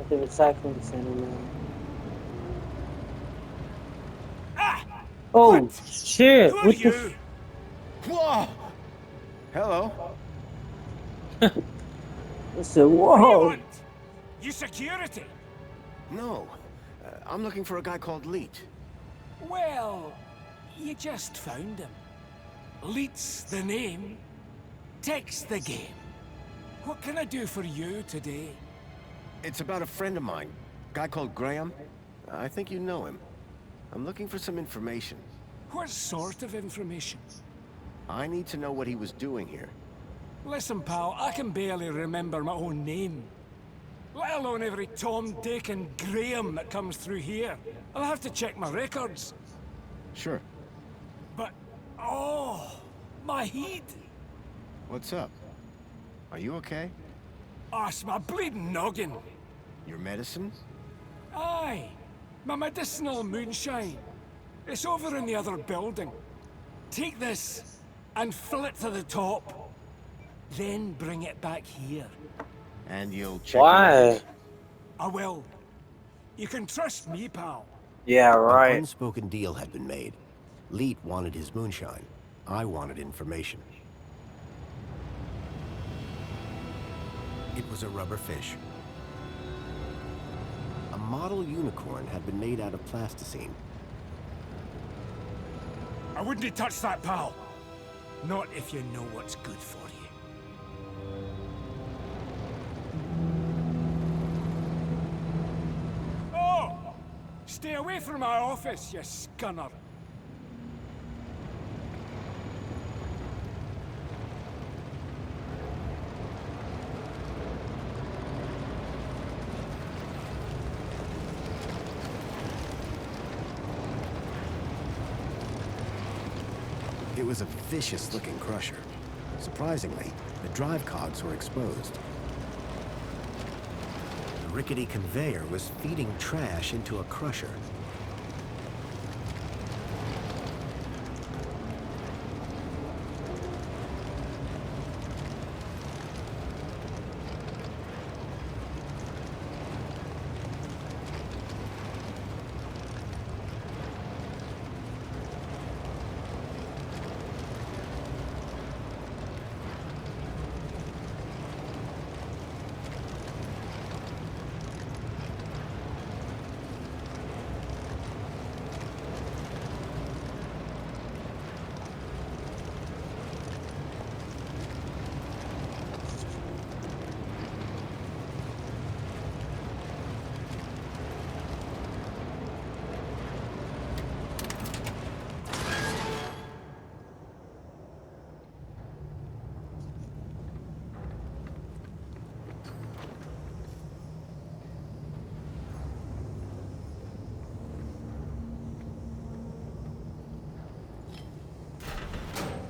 at the recycling center, man. Ah! Oh What? Who shit! are What the? you? Whoa! Hello. I said, What do you whoa. want? You security? No, I'm looking for a guy called Leet. Well, you just found him. Leet's the name. Text the game. What can I do for you today? It's about a friend of mine, guy called Graham. I think you know him. I'm looking for some information. What sort of information? I need to know what he was doing here. Listen, pal, I can barely remember my own name. Let alone every Tom, Dick, and Graham that comes through here. I'll have to check my records. Sure. But, oh, my head. What's up? Are you okay? Oh, it's my bleeding noggin. Your medicine? Aye, my medicinal moonshine. It's over in the other building. Take this and fill it to the top. Then bring it back here. And you'll check your Why? records? I will. You can trust me, pal. Yeah, An right. unspoken deal had been made. Leet wanted his moonshine. I wanted information. It was a rubber fish. A model unicorn had been made out of plasticine. I wouldn't touch that, pal. Not if you know what's good for you. Oh! Stay away from my office, you scunner. It was a vicious-looking crusher. Surprisingly, the drive cogs were exposed. The rickety conveyor was feeding trash into a crusher.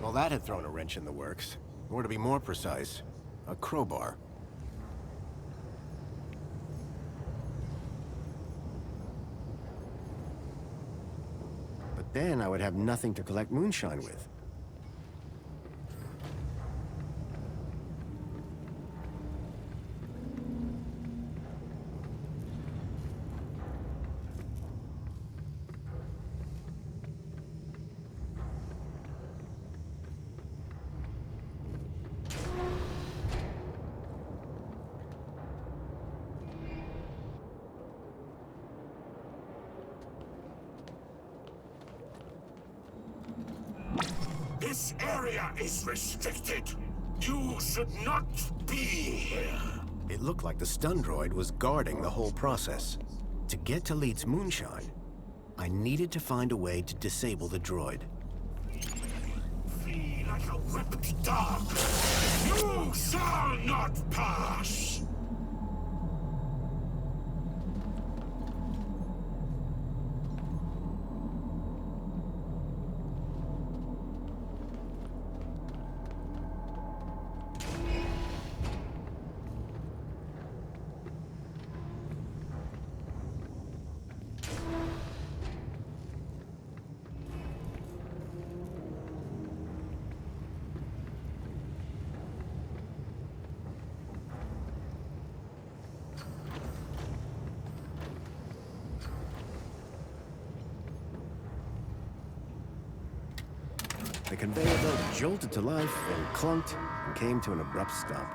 Well, that had thrown a wrench in the works. Or to be more precise, a crowbar. But then I would have nothing to collect moonshine with. This area is restricted. You should not be here. It looked like the stun droid was guarding the whole process. To get to Leet's moonshine, I needed to find a way to disable the droid. Flee like a whipped dog. You shall not pass. The conveyor belt jolted to life, then clunked, and came to an abrupt stop.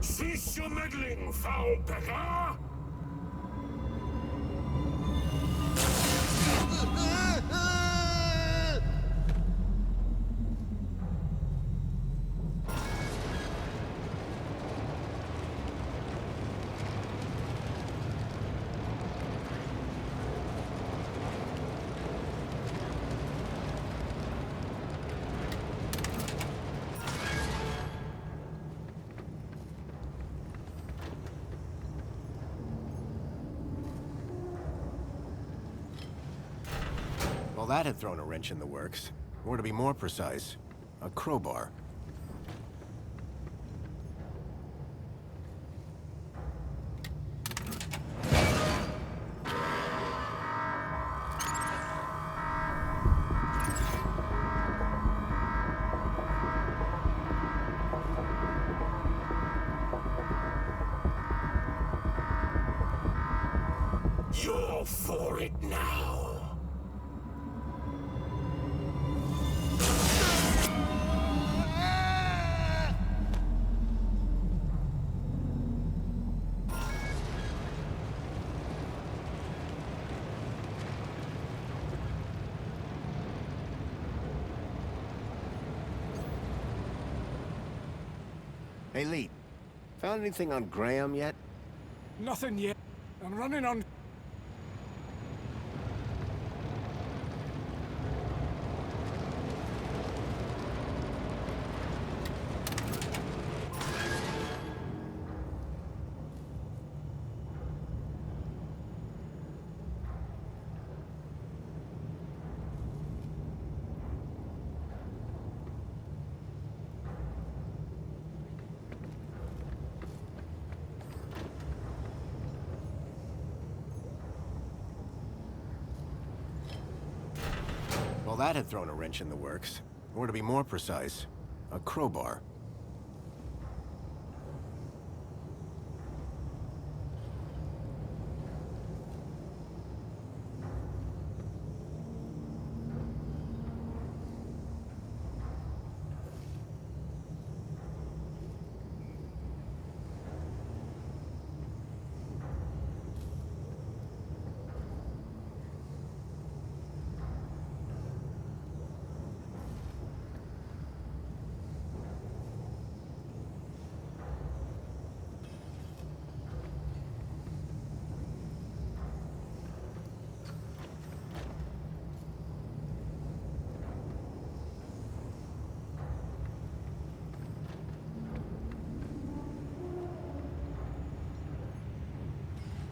Cease your meddling, foul beggar! Well, that had thrown a wrench in the works. Or to be more precise, a crowbar. You're for it now. Hey, Leet. Found anything on Graham yet? Nothing yet. I'm running on. Well, that had thrown a wrench in the works. Or to be more precise, a crowbar.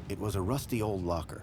It was a rusty old locker.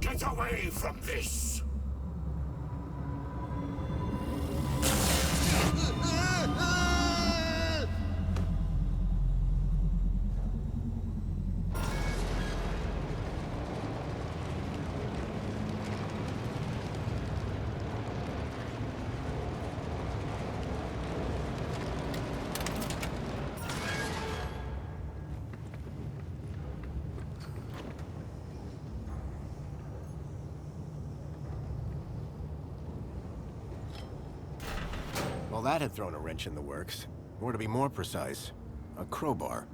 Get away from this! Well, that had thrown a wrench in the works. Or to be more precise, A crowbar.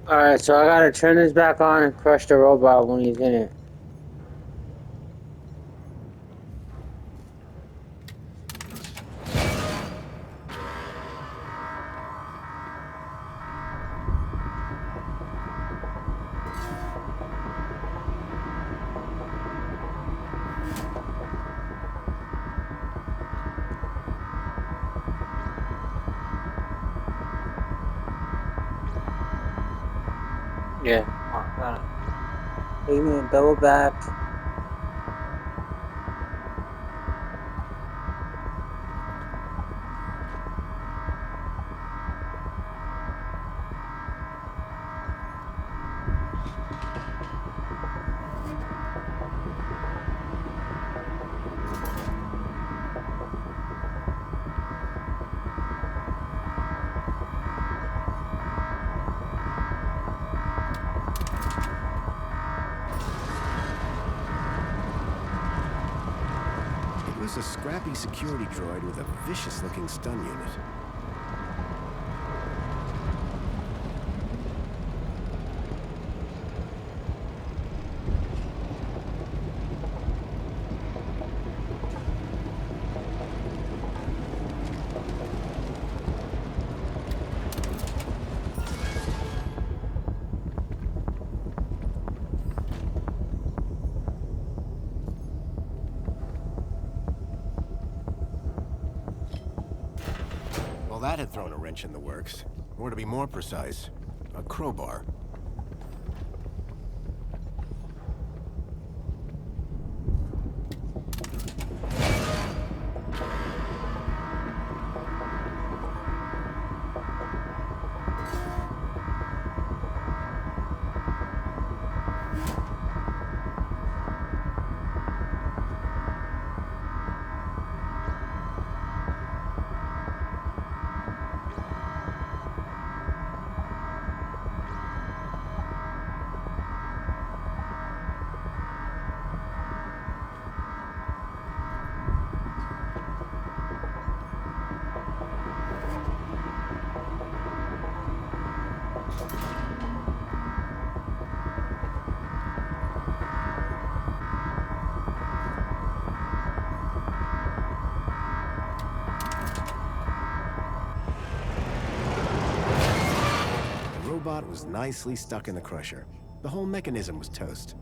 Alright, so I gotta turn this back on and crush the robot when he's in it. Yeah. Leave me a double back. It was a scrappy security droid with a vicious-looking stun unit. Well, that had thrown a wrench in the works. Or to be more precise, a crowbar. The robot was nicely stuck in the crusher. The whole mechanism was toast.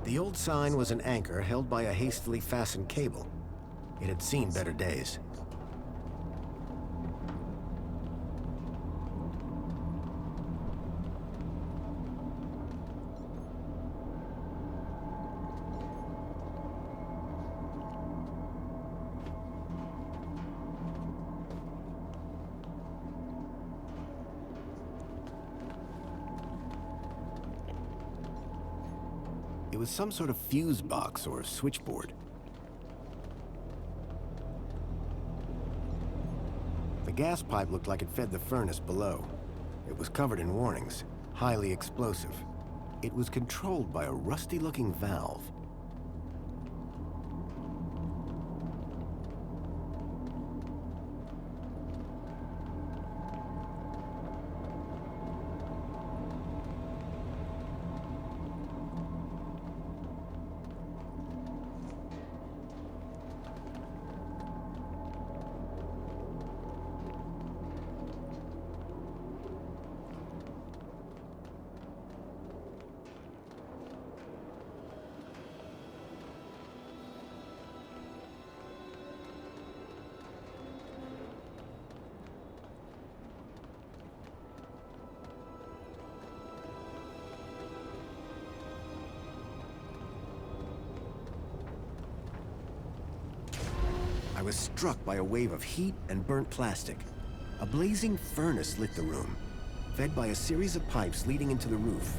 The old sign was an anchor held by a hastily fastened cable. It had seen better days. It was some sort of fuse box or switchboard. The gas pipe looked like it fed the furnace below. It was covered in warnings, highly explosive. It was controlled by a rusty-looking valve. I was struck by a wave of heat and burnt plastic. A blazing furnace lit the room, fed by a series of pipes leading into the roof.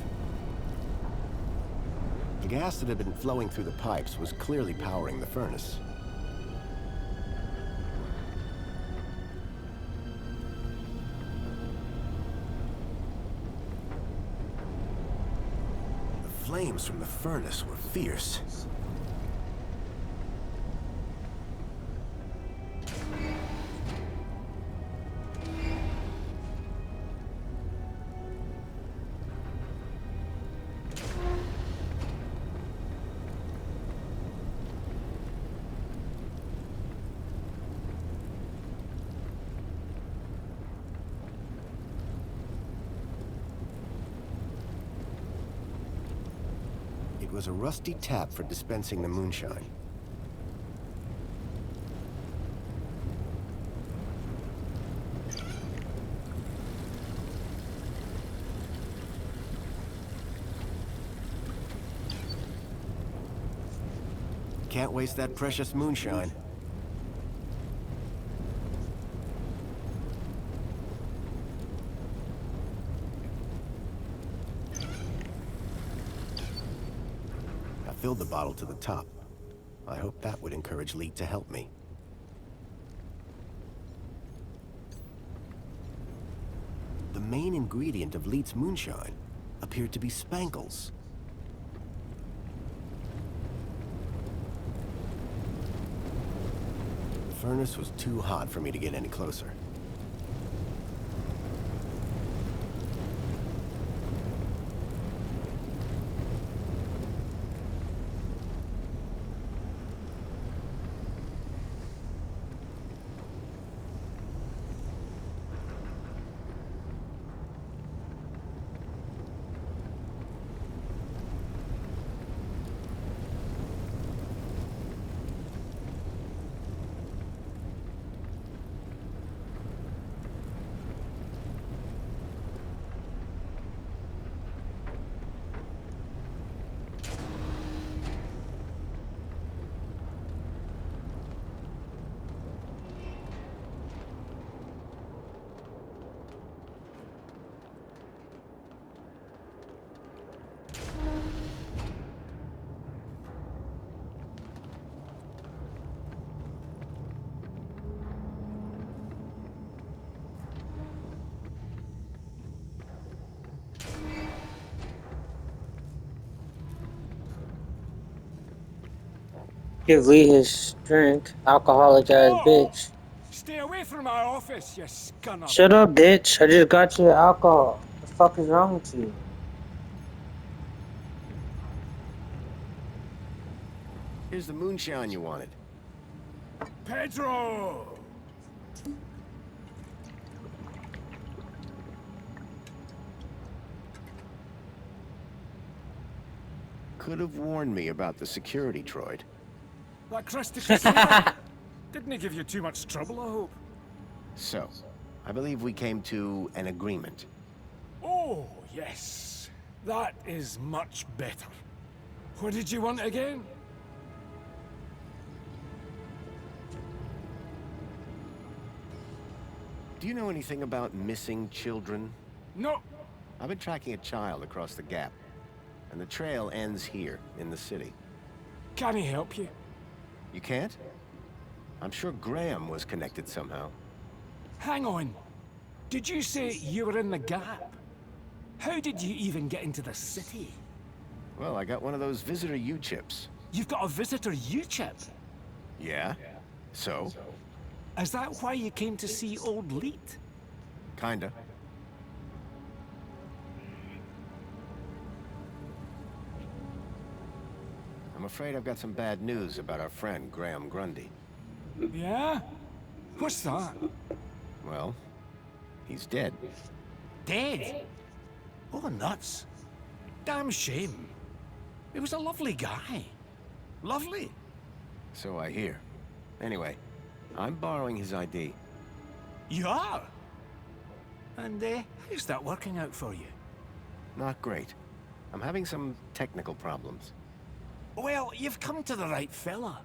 The gas that had been flowing through the pipes was clearly powering the furnace. The flames from the furnace were fierce. It was a rusty tap for dispensing the moonshine. Can't waste that precious moonshine. I filled the bottle to the top. I hoped that would encourage Leet to help me. The main ingredient of Leet's moonshine appeared to be spangles. The furnace was too hot for me to get any closer. Give Lee his drink, alcoholic ass Whoa! bitch. Stay away from my office, you scunner. Shut up, bitch. I just got you the alcohol. The fuck is wrong with you? Here's the moonshine you wanted. Pedro! could have warned me about the security droid. That crusty casino didn't give you too much trouble, I hope. So, I believe we came to an agreement. Oh, yes. That is much better. What did you want again? Do you know anything about missing children? No. I've been tracking a child across the gap, and the trail ends here, in the city. Can he help you? You can't? I'm sure Graham was connected somehow. Hang on. Did you say you were in the gap? How did you even get into the city? Well, I got one of those visitor U-chips. You've got a visitor U-chip? Yeah? So? Is that why you came to see old Leet? Kinda. I'm afraid I've got some bad news about our friend, Graham Grundy. Yeah? What's that? Well, he's dead. Dead? Oh, nuts. Damn shame. He was a lovely guy. Lovely. So I hear. Anyway, I'm borrowing his ID. You are? And how's that working out for you? Not great. I'm having some technical problems. Well, you've come to the right fella.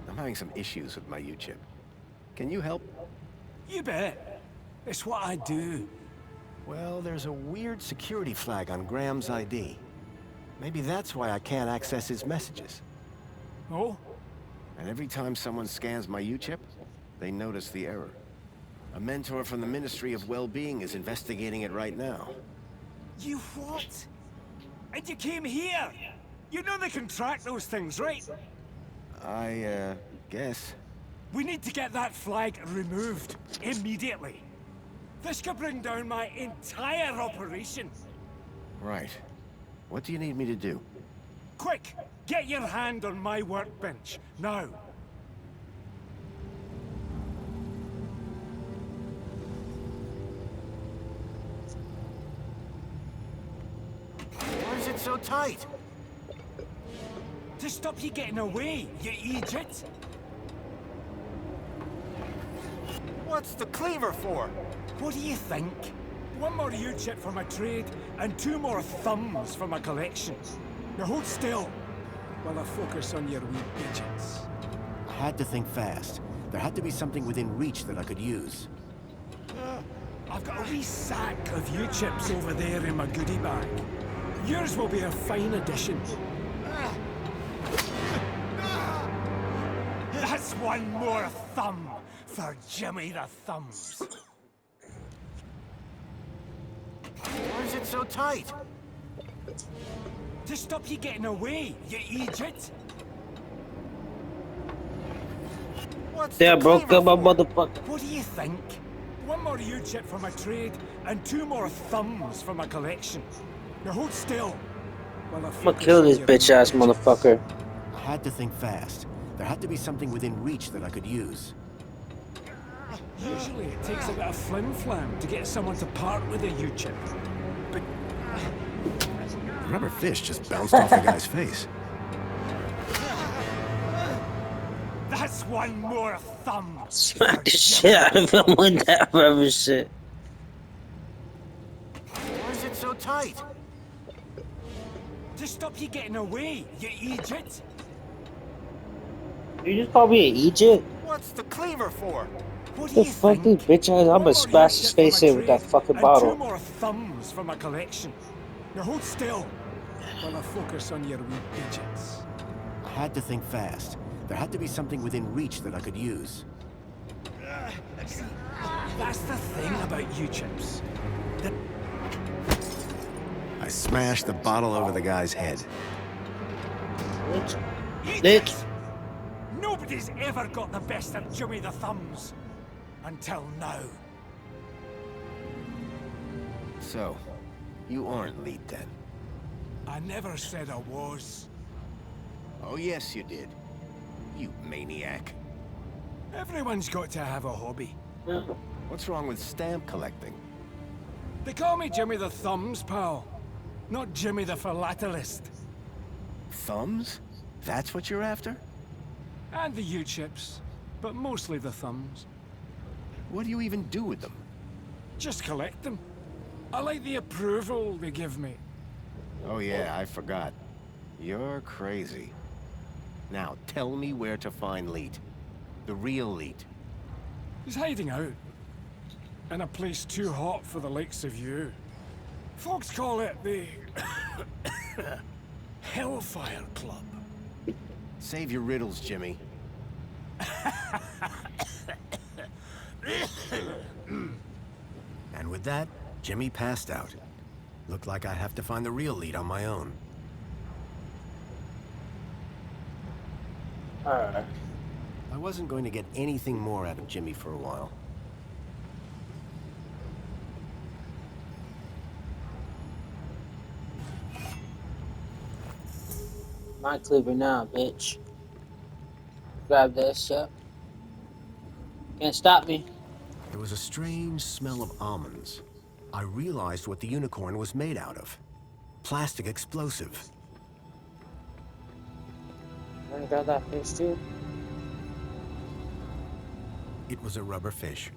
I'm having some issues with my U-chip. Can you help? You bet. It's what I do. Well, there's a weird security flag on Graham's ID. Maybe that's why I can't access his messages. Oh? And every time someone scans my U-chip, they notice the error. A mentor from the Ministry of Well-Being is investigating it right now. You what? And you came here? You know they can track those things, right? I, guess. We need to get that flag removed. Immediately. This could bring down my entire operation. Right. What do you need me to do? Quick! Get your hand on my workbench. Now. Why is it so tight? To stop you getting away, you idiot! What's the cleaver for? What do you think? One more U-chip for my trade, and 2 more thumbs for my collection. Now hold still, while I focus on your wee digits. I had to think fast. There had to be something within reach that I could use. I've got a wee sack of U-chips over there in my goodie bag. Yours will be a fine addition. That's 1 more thumb for Jimmy the Thumbs. Why is it so tight? To stop you getting away, you idiot! What's Yeah, the broke cleaver up my for? motherfucker. What do you think? 1 more U-chip for my trade, and 2 more thumbs for my collection. Now hold still, while I I'ma focus kill on this your bitch ass wee digits. motherfucker. I had to think fast. There had to be something within reach that I could use. Usually it takes a bit of flim-flam to get someone to part with a U-chip. But The rubber fish just bounced off the guy's face. that's 1 more thumb. Smack the shit out of him with that rubber shit. Why is it so tight? To stop you getting away, you idiot! You just call me an Egypt? What's the cleaver for? What do The you fuck, think? this bitch ass? I'm 1 gonna more smash his U-chip face for my in with that trade, fucking and 2 bottle. more thumbs for my collection. Now hold still, while I focus on your wee digits. I had to think fast. There had to be something within reach that I could use. That's the thing about U-chips. I smashed the bottle over the guy's head. Leet. Eat Leet. it! Nobody's ever got the best of Jimmy the Thumbs. Until now. So, you aren't leet then? I never said I was. Oh yes, you did. You maniac. Everyone's got to have a hobby. What's wrong with stamp collecting? They call me Jimmy the Thumbs, pal. Not Jimmy the Philatelist. Thumbs? That's what you're after? And the U-chips. But mostly the thumbs. What do you even do with them? Just collect them. I like the approval they give me. Oh yeah, I forgot. You're crazy. Now, tell me where to find Leet. The real Leet. He's hiding out. In a place too hot for the likes of you. Folks call it the... Hellfire Club. Save your riddles, Jimmy. And with that, Jimmy passed out. Looked like I'd have to find the real lead on my own. Alright. I wasn't going to get anything more out of Jimmy for a while. My cleaver now, bitch. Grab this, yep. Can't stop me. There was a strange smell of almonds. I realized what the unicorn was made out of. Plastic explosive. Wanna grab that fish too? It was a rubber fish.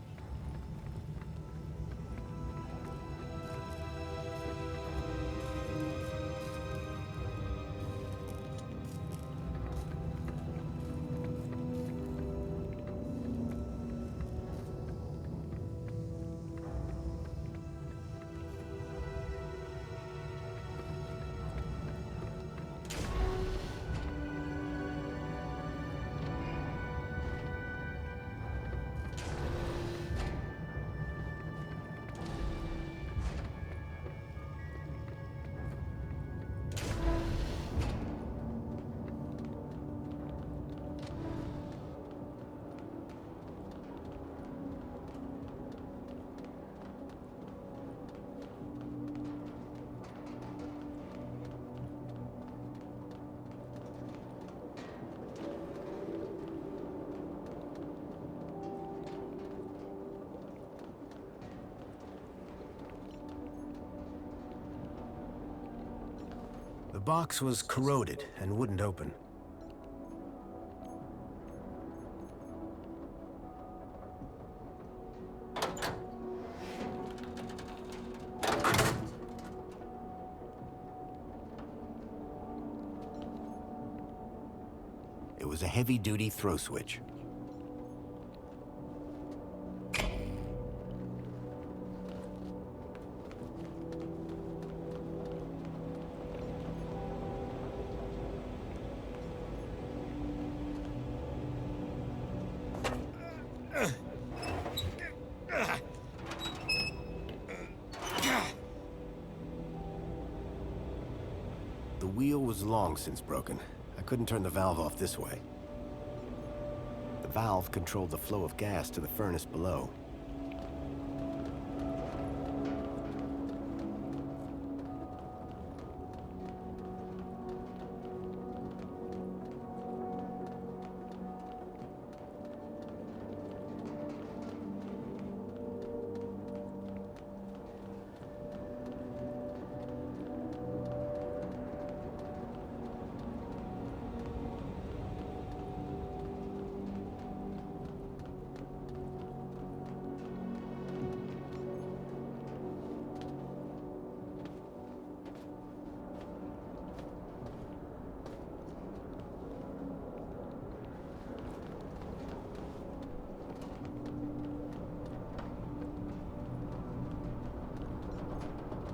The box was corroded and wouldn't open. It was a heavy-duty throw switch. The wheel was long since broken. I couldn't turn the valve off this way. The valve controlled the flow of gas to the furnace below.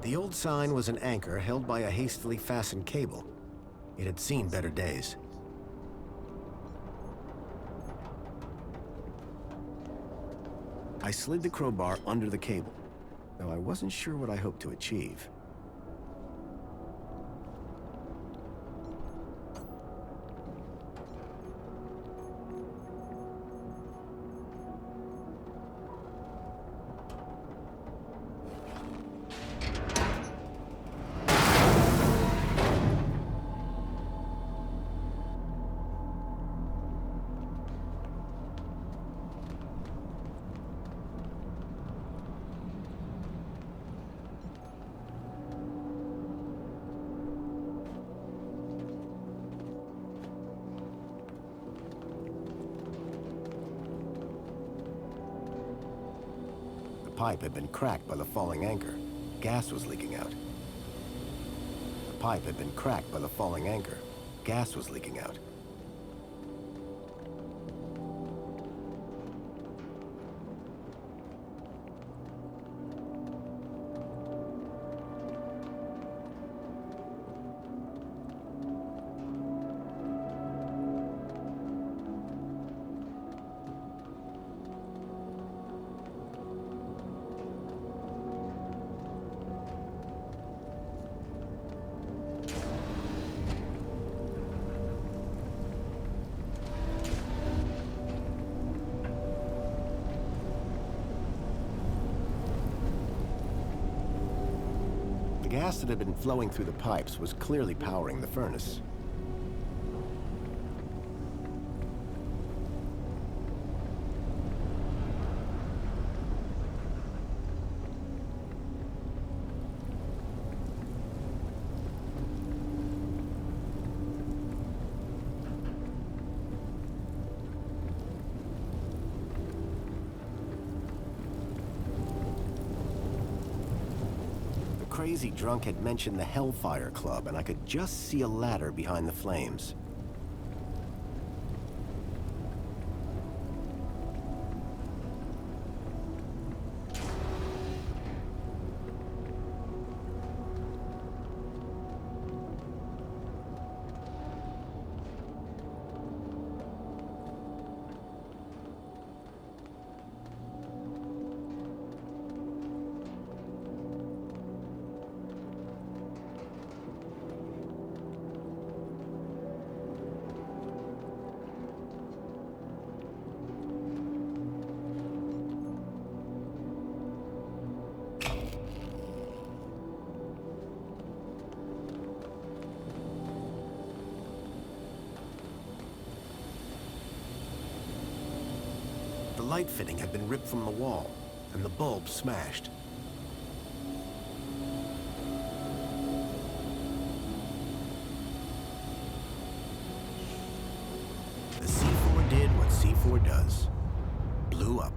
The old sign was an anchor held by a hastily fastened cable. It had seen better days. I slid the crowbar under the cable, though I wasn't sure what I hoped to achieve. pipe had been cracked by the falling anchor. Gas was leaking out. The pipe had been cracked by the falling anchor. Gas was leaking out. The gas that had been flowing through the pipes was clearly powering the furnace. The crazy drunk had mentioned the Hellfire Club, and I could just see a ladder behind the flames. The light fitting had been ripped from the wall, and the bulb smashed. The C4 did what C4 does. Blew up.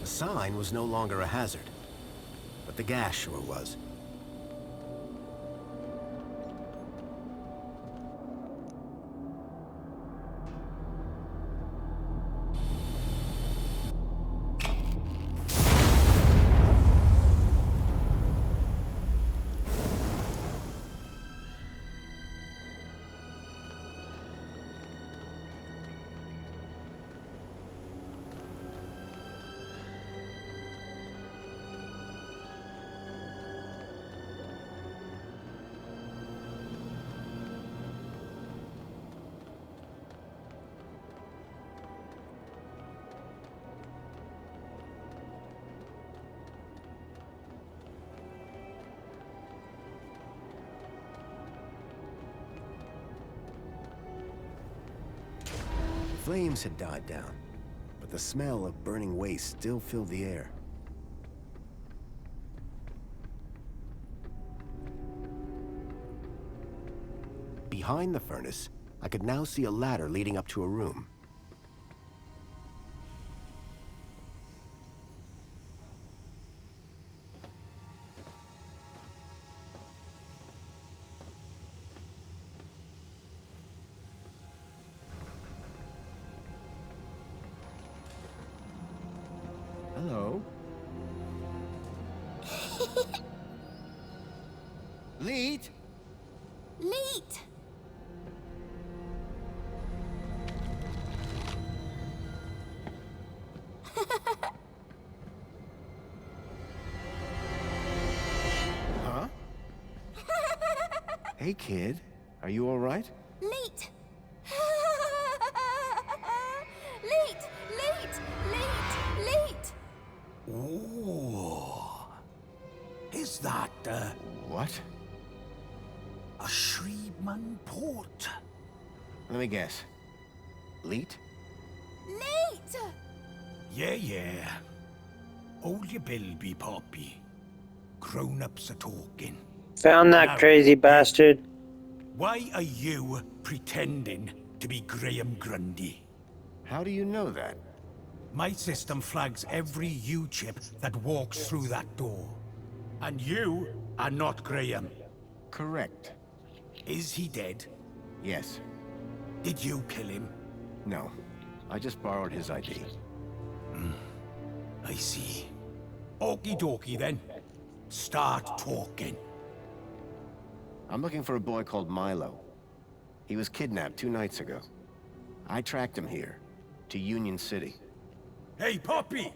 The sign was no longer a hazard, but the gas sure was. Flames had died down, but the smell of burning waste still filled the air. Behind the furnace, I could now see a ladder leading up to a room. Hello? Leet? Leet! Huh? Hey, kid. Are you all right? Leet! Leet! Leet! Oh. Is that, What? a Shreedman port? Let me guess. Leet? Leet! Yeah. Hold your bilby, Poppy. Grown-ups are talking. Found that Now, crazy bastard. Why are you pretending to be Graham Grundy? How do you know that? My system flags every U-chip that walks through that door. And you are not Graham. Correct. Is he dead? Yes. Did you kill him? No. I just borrowed his ID. I see. Okie dokie then. Start talking. I'm looking for a boy called Milo. He was kidnapped 2 nights ago. I tracked him here, to Union City. Hey, Poppy!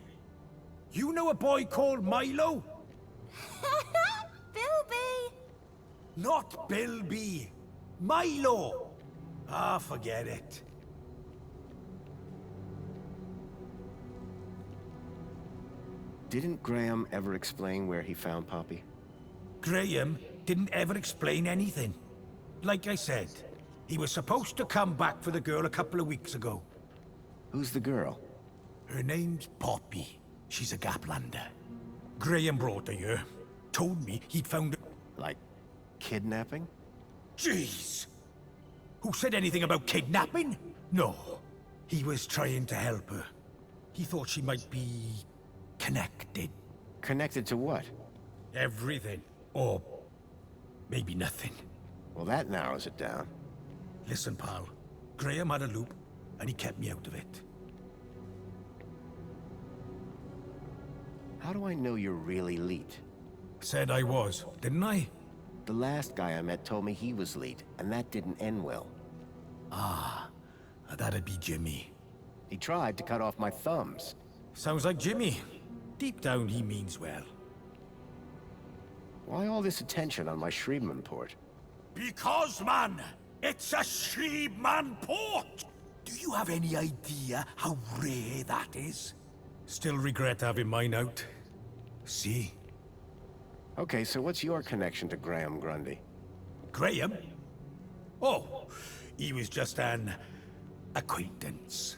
You know a boy called Milo? Bilby! Not Bilby. Milo! Ah, forget it. Didn't Graham ever explain where he found Poppy? Graham didn't ever explain anything. Like I said, he was supposed to come back for the girl a couple of weeks ago. Who's the girl? Her name's Poppy. She's a Gaplander. Graham brought her here. Told me he'd found her. Like, kidnapping? Jeez! Who said anything about kidnapping? No. He was trying to help her. He thought she might be connected. Connected to what? Everything. Or maybe nothing. Well, that narrows it down. Listen, pal. Graham had a loop, and he kept me out of it. How do I know you're really Leet? Said I was, didn't I? The last guy I met told me he was Leet, and that didn't end well. That'd be Jimmy. He tried to cut off my thumbs. Sounds like Jimmy. Deep down, he means well. Why all this attention on my Shreedman port? Because, man, it's a Shreedman port! Do you have any idea how rare that is? Still regret having mine out. See? Okay, so what's your connection to Graham Grundy? Graham? Oh, he was just an acquaintance.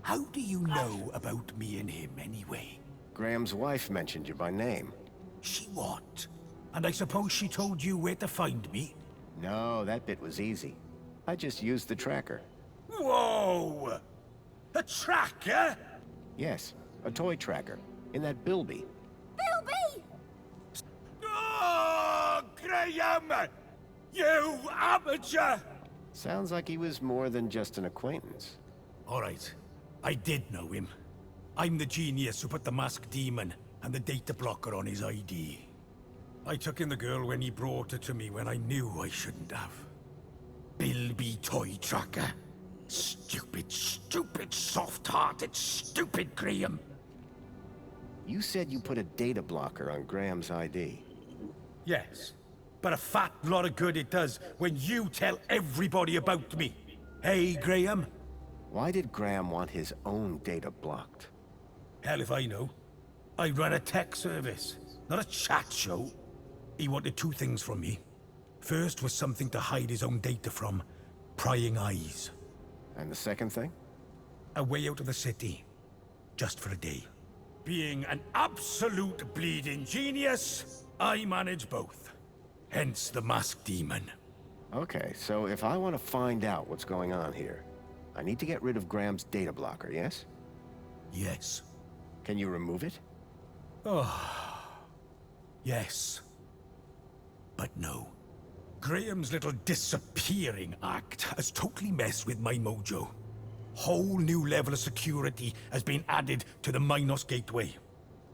How do you know about me and him anyway? Graham's wife mentioned you by name. She what? And I suppose she told you where to find me? No, that bit was easy. I just used the tracker. Whoa! A tracker? Yes, a toy tracker. In that bilby. Bilby! Oh, Graham! You amateur! Sounds like he was more than just an acquaintance. All right, I did know him. I'm the genius who put the masked demon and the data blocker on his ID. I took in the girl when he brought her to me when I knew I shouldn't have. Bilby Toy Tracker. Stupid, soft-hearted, stupid Graham. You said you put a data blocker on Graham's ID. Yes, but a fat lot of good it does when you tell everybody about me. Hey, Graham? Why did Graham want his own data blocked? Hell if I know. I run a tech service, not a chat show. He wanted 2 things from me. First was something to hide his own data from. Prying eyes. And the second thing? A way out of the city. Just for a day. Being an absolute bleeding genius, I manage both. Hence the masked demon. Okay, so if I want to find out what's going on here, I need to get rid of Graham's data blocker, yes? Yes. Can you remove it? Yes. But no. Graham's little disappearing act has totally messed with my mojo. Whole new level of security has been added to the Minos gateway.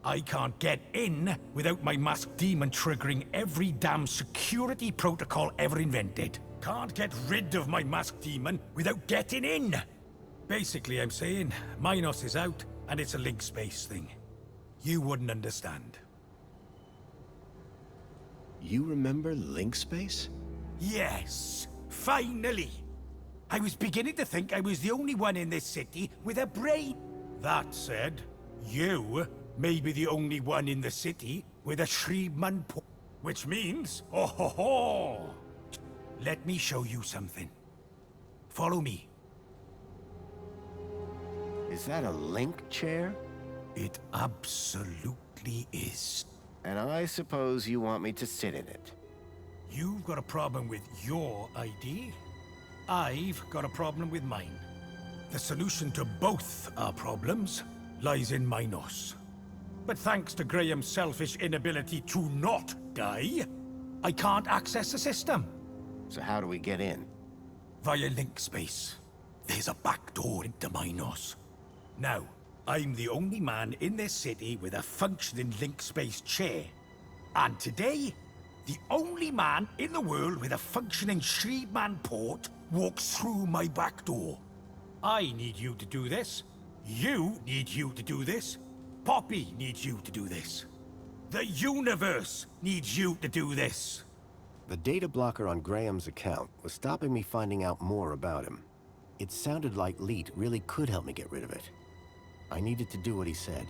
I can't get in without my masked demon triggering every damn security protocol ever invented. Can't get rid of my masked demon without getting in. Basically, I'm saying Minos is out and it's a link space thing. You wouldn't understand. You remember link space? Yes, finally. I was beginning to think I was the only one in this city with a brain. That said, you Maybe the only one in the city with a Shriman po- Which means, oh ho ho! Let me show you something. Follow me. Is that a link chair? It absolutely is. And I suppose you want me to sit in it. You've got a problem with your ID. I've got a problem with mine. The solution to both our problems lies in Minos. But thanks to Graham's selfish inability to not die, I can't access the system. So how do we get in? Via link space. There's a back door into Minos. Now, I'm the only man in this city with a functioning link space chair. And today, the only man in the world with a functioning Shriman port walks through my back door. I need you to do this. You need you to do this. Poppy needs you to do this. The universe needs you to do this. The data blocker on Graham's account was stopping me finding out more about him. It sounded like Leet really could help me get rid of it. I needed to do what he said.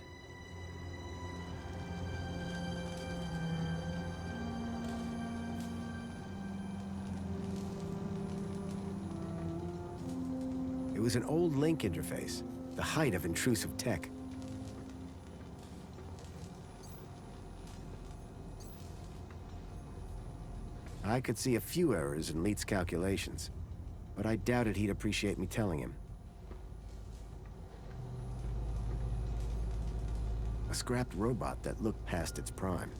It was an old link interface, the height of intrusive tech. I could see a few errors in Leet's calculations, but I doubted he'd appreciate me telling him. A scrapped robot that looked past its prime.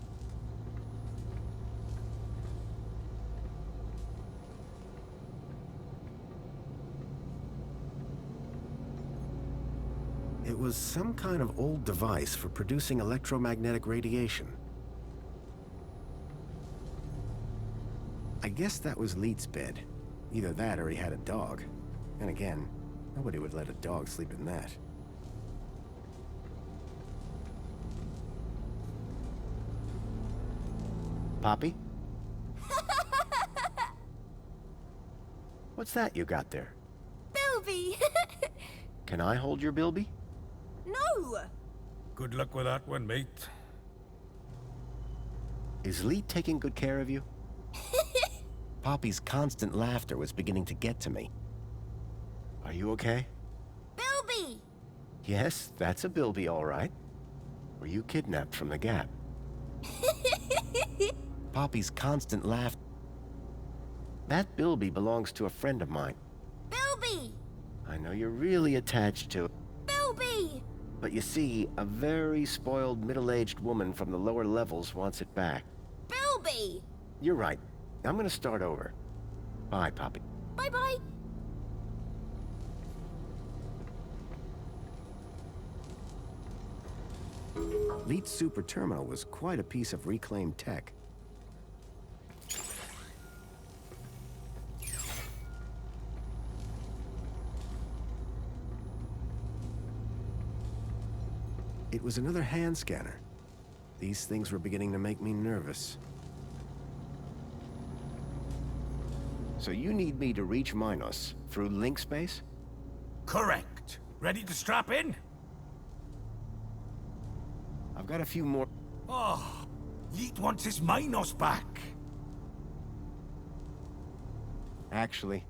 It was some kind of old device for producing electromagnetic radiation. I guess that was Leet's bed. Either that or he had a dog. And again, nobody would let a dog sleep in that. Poppy? What's that you got there? Bilby! Can I hold your Bilby? No! Good luck with that one, mate. Is Leet taking good care of you? Poppy's constant laughter was beginning to get to me. Are you okay? Bilby! Yes, that's a Bilby, all right. Were you kidnapped from the Gap? Poppy's constant laugh. That Bilby belongs to a friend of mine. Bilby! I know you're really attached to it. Bilby! But you see, a very spoiled middle-aged woman from the lower levels wants it back. Bilby! You're right. I'm gonna start over. Bye, Poppy. Bye-bye. Leet's super terminal was quite a piece of reclaimed tech. It was another hand scanner. These things were beginning to make me nervous. So you need me to reach Minos through link space? Correct. Ready to strap in? I've got a few more... Oh, Leet wants his Minos back. Actually,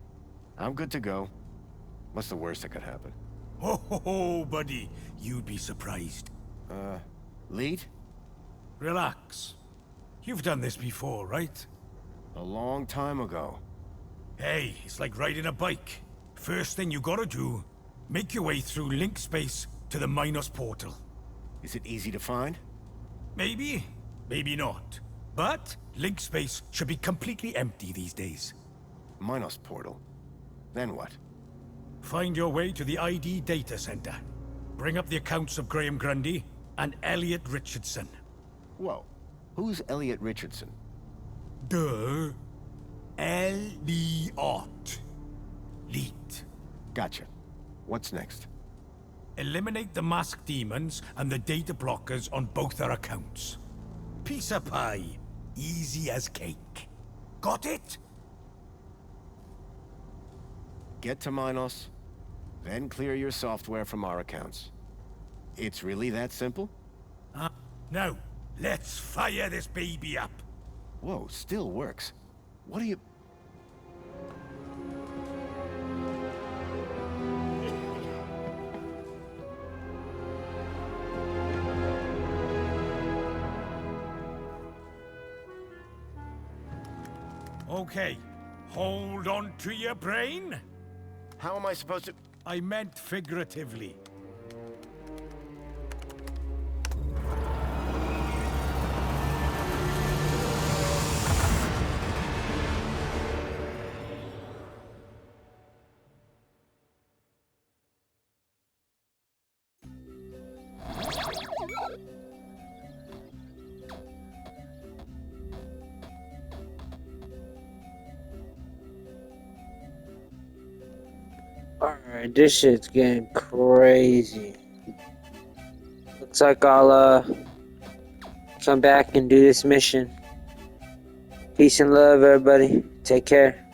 I'm good to go. What's the worst that could happen? Ho ho ho, buddy. You'd be surprised. Leet? Relax. You've done this before, right? A long time ago. Hey, it's like riding a bike. First thing you gotta do, make your way through link space to the Minos portal. Is it easy to find? Maybe, maybe not. But link space should be completely empty these days. Minos portal. Then what? Find your way to the ID data center. Bring up the accounts of Graham Grundy and Elliot Richardson. Whoa. Who's Elliot Richardson? Duh. Elliot. Leet. Gotcha. What's next? Eliminate the masked demons and the data blockers on both our accounts. Piece of pie. Easy as cake. Got it? Get to Minos, then clear your software from our accounts. It's really that simple? Now, let's fire this baby up. Whoa, still works. What do you... Okay, hold on to your brain. How am I supposed to... I meant figuratively. Alright, this shit's getting crazy. Looks like I'll come back and do this mission. Peace and love, everybody. Take care.